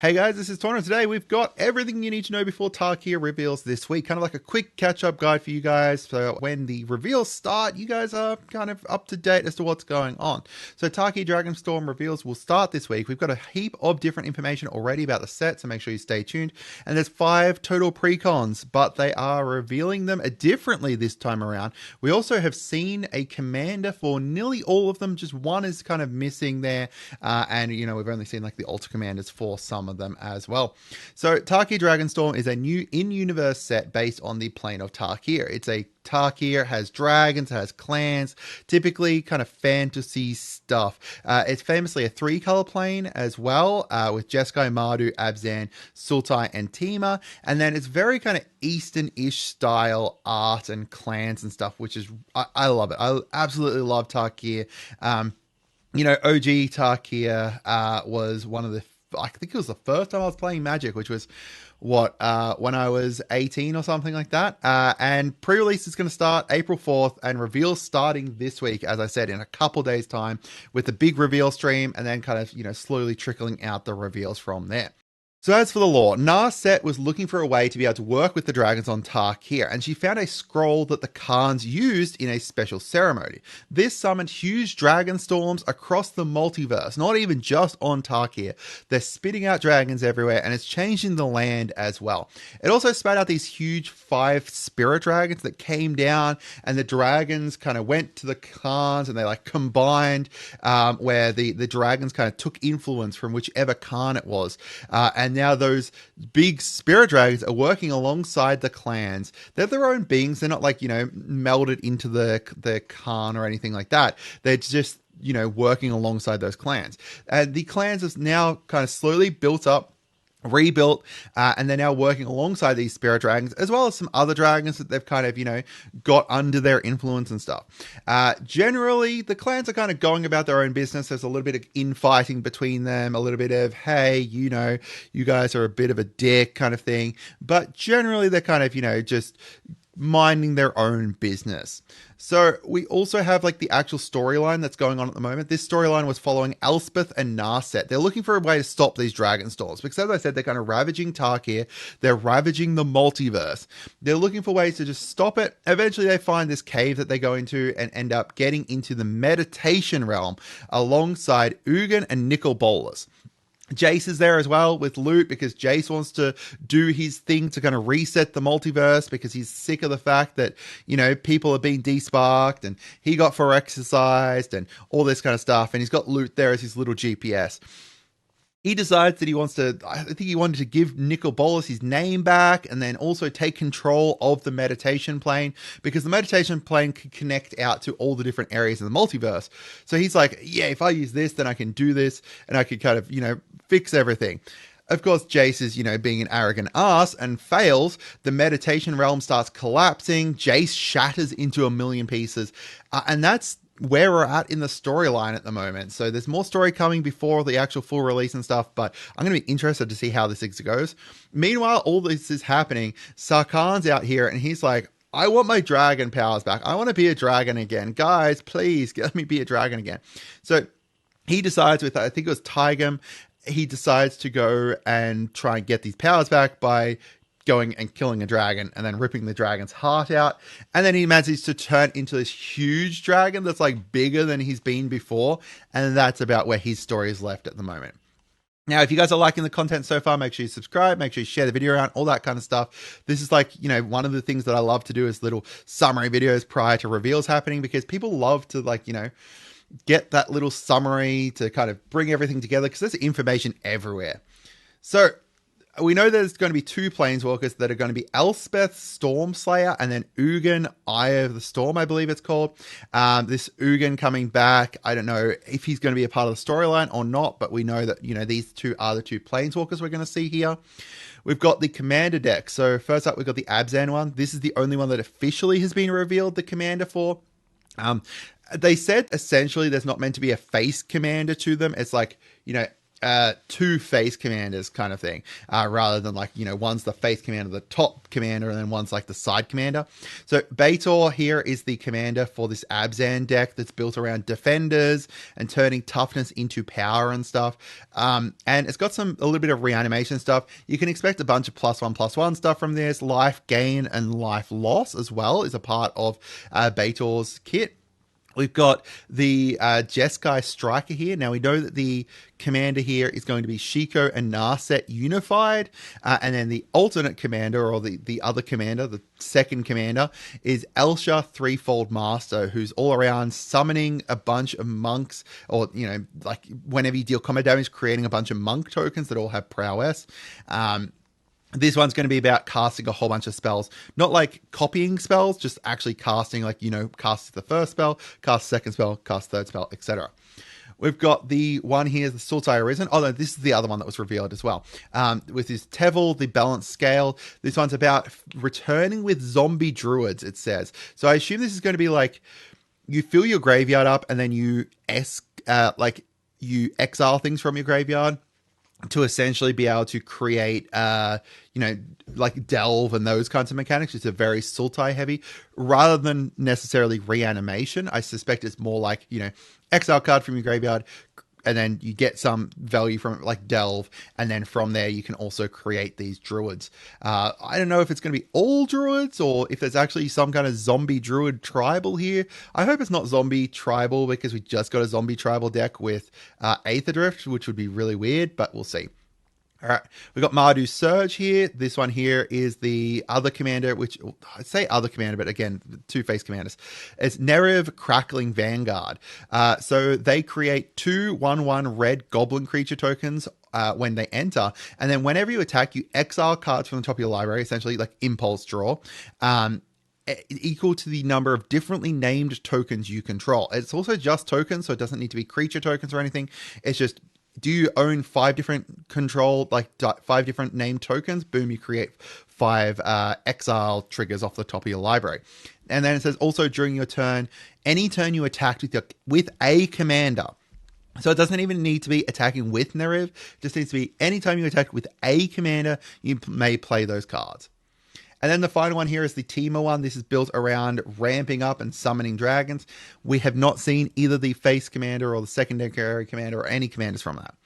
Hey guys, this is Tauna. Today we've got everything you need to know before Tarkir reveals this week. Kind of like a quick catch-up guide for you guys. So when the reveals start, you guys are kind of up to date as to what's going on. So Tarkir Dragonstorm reveals will start this week. We've got a heap of different information already about the set, so make sure you stay tuned. And there's 5 total precons, but they are revealing them differently this time around. We also have seen a commander for nearly all of them. Just one is kind of missing there. And, you know, we've only seen like the altar commanders for some of them as well. So Tarkir Dragonstorm is a new in-universe set based on the plane of Tarkir. It's a Tarkir, has dragons, has clans, typically kind of fantasy stuff. It's famously a 3-color plane as well, with Jeskai, Mardu, Abzan, Sultai, and Tima. And then it's very kind of Eastern-ish style art and clans and stuff, which is, I love it. I absolutely love Tarkir. You know, OG Tarkir was one of the, I think it was the first time I was playing Magic, which was when I was 18 or something like that. And pre-release is going to start April 4th and reveals starting this week, as I said, in a couple days time with the big reveal stream and then kind of, you know, slowly trickling out the reveals from there. So as for the lore, Narset was looking for a way to be able to work with the dragons on Tarkir, and she found a scroll that the Khans used in a special ceremony. This summoned huge dragon storms across the multiverse, not even just on Tarkir. They're spitting out dragons everywhere, and it's changing the land as well. It also spat out these huge 5 spirit dragons that came down, and the dragons kind of went to the Khans, and they like combined, where the dragons kind of took influence from whichever Khan it was. And now those big spirit dragons are working alongside the clans. They're their own beings. They're not like, you know, melded into the Khan or anything like that. They're just, you know, working alongside those clans. And the clans have now kind of slowly built up, rebuilt, and they're now working alongside these spirit dragons, as well as some other dragons that they've kind of, you know, got under their influence and stuff. Generally, the clans are kind of going about their own business. There's a little bit of infighting between them, a little bit of, hey, you know, you guys are a bit of a dick kind of thing. But generally, they're kind of, you know, just minding their own business. So we also have like the actual storyline that's going on at the moment. This storyline was following Elspeth and Narset. They're looking for a way to stop these dragon storms because, as I said, they're kind of ravaging Tarkir. They're ravaging the multiverse. They're looking for ways to just stop it. Eventually they find this cave that they go into and end up getting into the meditation realm alongside Ugin and Nicol Bolas. Jace is there as well with loot because Jace wants to do his thing to kind of reset the multiverse because he's sick of the fact that, you know, people are being desparked and he got exercised and all this kind of stuff. And he's got loot there as his little GPS. He decides that he wants to, I think he wanted to give Nicol Bolas his name back and then also take control of the meditation plane because the meditation plane can connect out to all the different areas of the multiverse. So he's like, yeah, if I use this, then I can do this and I could kind of, you know, fix everything. Of course, Jace is, you know, being an arrogant ass and fails. The meditation realm starts collapsing. Jace shatters into a million pieces. And that's where we're at in the storyline at the moment. So there's more story coming before the actual full release and stuff, but I'm going to be interested to see how this goes. Meanwhile, all this is happening. Sarkhan's out here and he's like, I want my dragon powers back. I want to be a dragon again. Guys, please let me be a dragon again. So he decides with, I think it was Tigam, he decides to go and try and get these powers back by going and killing a dragon and then ripping the dragon's heart out. And then he manages to turn into this huge dragon that's like bigger than he's been before. And that's about where his story is left at the moment. Now, if you guys are liking the content so far, make sure you subscribe, make sure you share the video around, all that kind of stuff. This is like, you know, one of the things that I love to do is little summary videos prior to reveals happening because people love to, like, you know, get that little summary to kind of bring everything together because there's information everywhere. So we know there's going to be 2 planeswalkers that are going to be Elspeth Stormslayer and then Ugin Eye of the Storm, I believe it's called. This Ugin coming back, I don't know if he's going to be a part of the storyline or not, but we know that, you know, these 2 are the 2 planeswalkers we're going to see here. We've got the commander deck. So first up, we've got the Abzan one. This is the only one that officially has been revealed the commander for. They said essentially there's not meant to be a face commander to them. It's like, you know, two face commanders kind of thing, rather than like, one's the face commander, the top commander, and then one's like the side commander. So Baitor here is the commander for this Abzan deck that's built around defenders and turning toughness into power and stuff. And it's got a little bit of reanimation stuff. You can expect a bunch of +1/+1 stuff from this. Life gain and life loss as well is a part of Baitor's kit. We've got the Jeskai Striker here. Now, we know that the commander here is going to be Shiko and Narset unified. And then the alternate commander, or the other commander, the second commander, is Elsha Threefold Master, who's all around summoning a bunch of monks, or, like whenever you deal combat damage, creating a bunch of monk tokens that all have prowess. This one's going to be about casting a whole bunch of spells, not like copying spells, just actually casting, like, cast the first spell, cast second spell, cast third spell, etc. We've got the one here, the Sultai Arisen. Oh, no, this is the other one that was revealed as well. With his Tevel, the balanced scale. This one's about returning with zombie druids, it says. So I assume this is going to be like, you fill your graveyard up and then you exile things from your graveyard to essentially be able to create, like delve and those kinds of mechanics. It's a very Sultai heavy, rather than necessarily reanimation. I suspect it's more like, exile card from your graveyard, and then you get some value from it, like delve, and then from there you can also create these druids. I don't know if it's going to be all druids, or if there's actually some kind of zombie druid tribal here. I hope it's not zombie tribal, because we just got a zombie tribal deck with Aether Drift, which would be really weird, but we'll see. All right, we've got Mardu Surge here. This one here is the other commander, which I'd say other commander, but again, two face commanders. It's Nerev Crackling Vanguard. So they create 2/1/1 red goblin creature tokens when they enter. And then whenever you attack, you exile cards from the top of your library, essentially like impulse draw. Equal to the number of differently named tokens you control. It's also just tokens, so it doesn't need to be creature tokens or anything. It's just, do you own 5 different control, like 5 different named tokens? Boom, you create 5 exile triggers off the top of your library. And then it says also during your turn, any turn you attacked with a commander. So it doesn't even need to be attacking with Nerev. It just needs to be anytime you attack with a commander, you may play those cards. And then the final one here is the Teemo one. This is built around ramping up and summoning dragons. We have not seen either the face commander or the secondary commander or any commanders from that.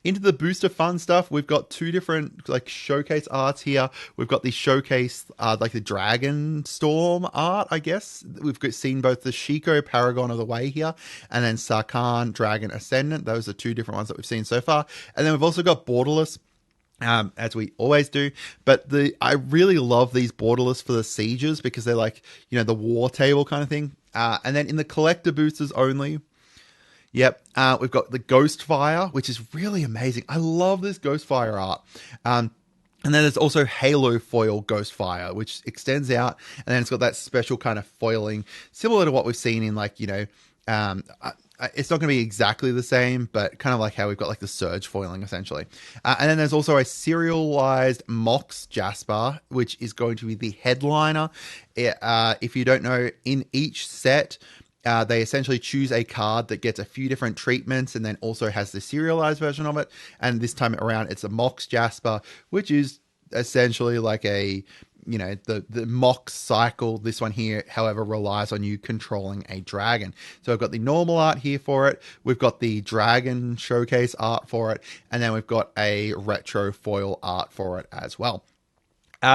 Into the booster fun stuff, we've got 2 different like showcase arts here. We've got the showcase, like the Dragonstorm art, I guess. We've seen both the Shiko Paragon of the Way here, and then Sarkhan Dragon Ascendant. Those are 2 different ones that we've seen so far. And then we've also got Borderless, as we always do, but I really love these borderless for the sieges, because they're like, the war table kind of thing. And then in the collector boosters only, we've got the Ghostfire, which is really amazing. I love this Ghostfire art. And then there's also Halo Foil Ghostfire, which extends out, and then it's got that special kind of foiling, similar to what we've seen in like, it's not going to be exactly the same, but kind of like how we've got like the Surge foiling essentially. And then there's also a serialized Mox Jasper, which is going to be the headliner. If you don't know, in each set, they essentially choose a card that gets a few different treatments and then also has the serialized version of it. And this time around, it's a Mox Jasper, which is essentially like a, the Mox cycle. This one here, however, relies on you controlling a dragon. So I've got the normal art here for it. We've got the dragon showcase art for it. And then we've got a retro foil art for it as well.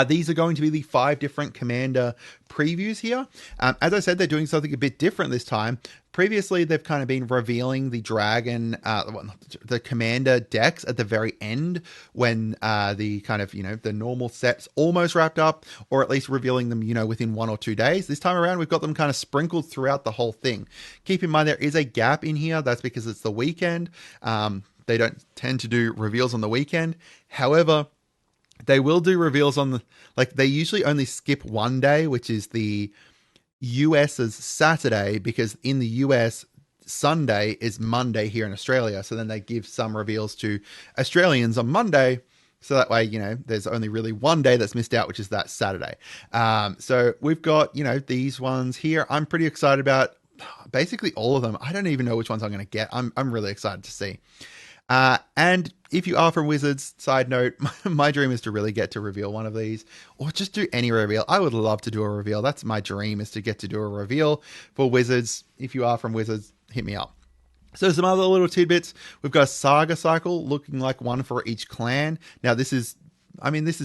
These are going to be the 5 different commander previews here. As I said, they're doing something a bit different this time. Previously, they've kind of been revealing the dragon, the commander decks at the very end, when the kind of, the normal set's almost wrapped up, or at least revealing them, within 1 or 2 days. This time around, we've got them kind of sprinkled throughout the whole thing. Keep in mind, there is a gap in here. That's because it's the weekend. They don't tend to do reveals on the weekend. However, they will do reveals on they usually only skip 1 day, which is the US's Saturday, because in the US, Sunday is Monday here in Australia. So then they give some reveals to Australians on Monday. So that way, there's only really 1 day that's missed out, which is that Saturday. So we've got, these ones here. I'm pretty excited about basically all of them. I don't even know which ones I'm going to get. I'm really excited to see. And if you are from Wizards, side note, my dream is to really get to reveal one of these, or just do any reveal. I would love to do a reveal. That's my dream, is to get to do a reveal for Wizards. If you are from Wizards, hit me up. So some other little tidbits. We've got a saga cycle looking like one for each clan. Now this is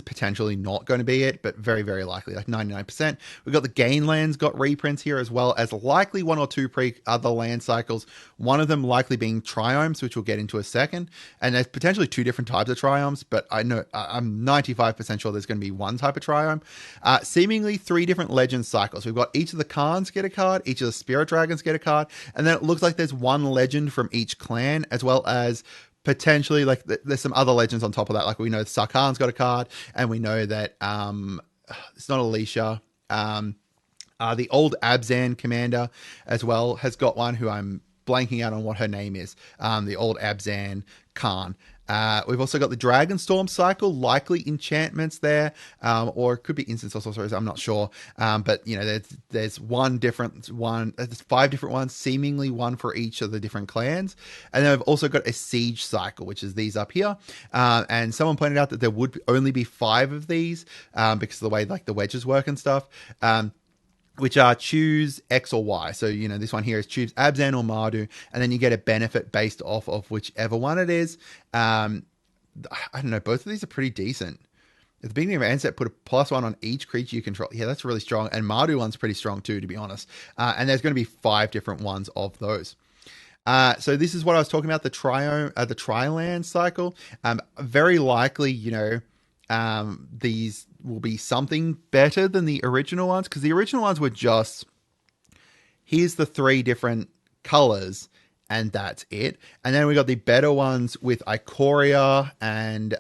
potentially not going to be it, but very, very likely, like 99%. We've got the gain lands got reprints here, as well as likely one or two other land cycles. One of them likely being triomes, which we'll get into a second. And there's potentially two different types of triomes, but I'm 95% sure there's going to be one type of triome. Seemingly three different legend cycles. We've got each of the Khans get a card, each of the Spirit Dragons get a card, and then it looks like there's one legend from each clan, as well as potentially, like, there's some other legends on top of that. Like, we know Sarkhan's got a card, and we know that it's not Alicia. The old Abzan commander as well has got one, who I'm blanking out on what her name is. The old Abzan Khan. We've also got the Dragonstorm cycle, likely enchantments there, or it could be instants or sorceries, I'm not sure. But there's there's 5 different ones, seemingly one for each of the different clans. And then I've also got a siege cycle, which is these up here. And someone pointed out that there would only be 5 of these, because of the way like the wedges work and stuff. Which are choose X or Y. So, this one here is choose Abzan or Mardu, and then you get a benefit based off of whichever one it is. I don't know, both of these are pretty decent. At the beginning of end set, put a +1 on each creature you control. Yeah, that's really strong. And Mardu one's pretty strong too, to be honest. And there's going to be 5 different ones of those. So this is what I was talking about, the Tri-land cycle. Very likely, these will be something better than the original ones, because the original ones were just, here's the 3 different colors and that's it. And then we got the better ones with Ikoria and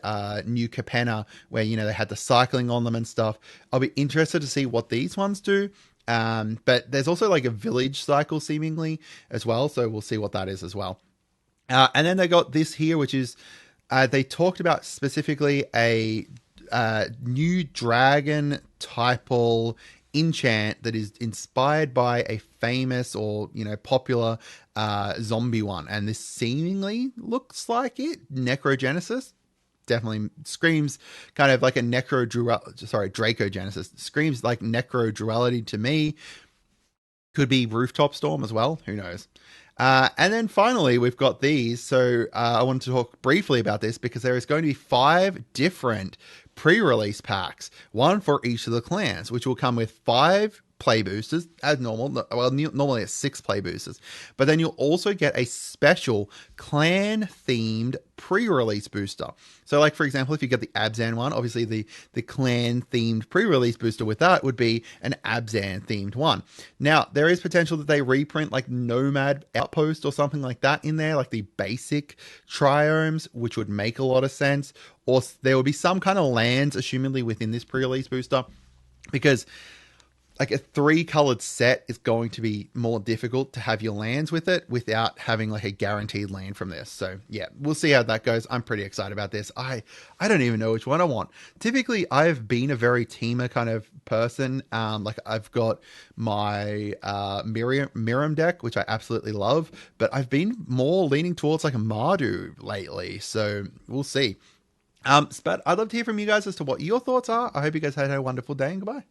New Capenna, where they had the cycling on them and stuff. I'll be interested to see what these ones do. But there's also like a village cycle seemingly as well, so we'll see what that is as well. And then they got this here, which is they talked about specifically a new dragon typal enchant that is inspired by a famous or popular zombie one, and this seemingly looks like it. Necrogenesis definitely screams kind of like a Dracogenesis screams like Necro-Duality to me. Could be Rooftop Storm as well, who knows. And then finally, we've got these. So I wanted to talk briefly about this, because there is going to be 5 different pre-release packs, one for each of the clans, which will come with 5 play boosters as normal. Well, normally it's 6 play boosters, but then you'll also get a special clan themed pre-release booster. So like, for example, if you get the Abzan one, obviously the clan themed pre-release booster with that would be an Abzan themed one. Now there is potential that they reprint like Nomad Outpost or something like that in there, like the basic triomes, which would make a lot of sense. Or there will be some kind of lands assumedly within this pre-release booster, because like a 3-colored set is going to be more difficult to have your lands with it without having like a guaranteed land from this. So yeah, we'll see how that goes. I'm pretty excited about this. I don't even know which one I want. Typically, I've been a very teamer kind of person. Like I've got my Miriam deck, which I absolutely love, but I've been more leaning towards like a Mardu lately. So we'll see. But I'd love to hear from you guys as to what your thoughts are. I hope you guys had a wonderful day, and goodbye.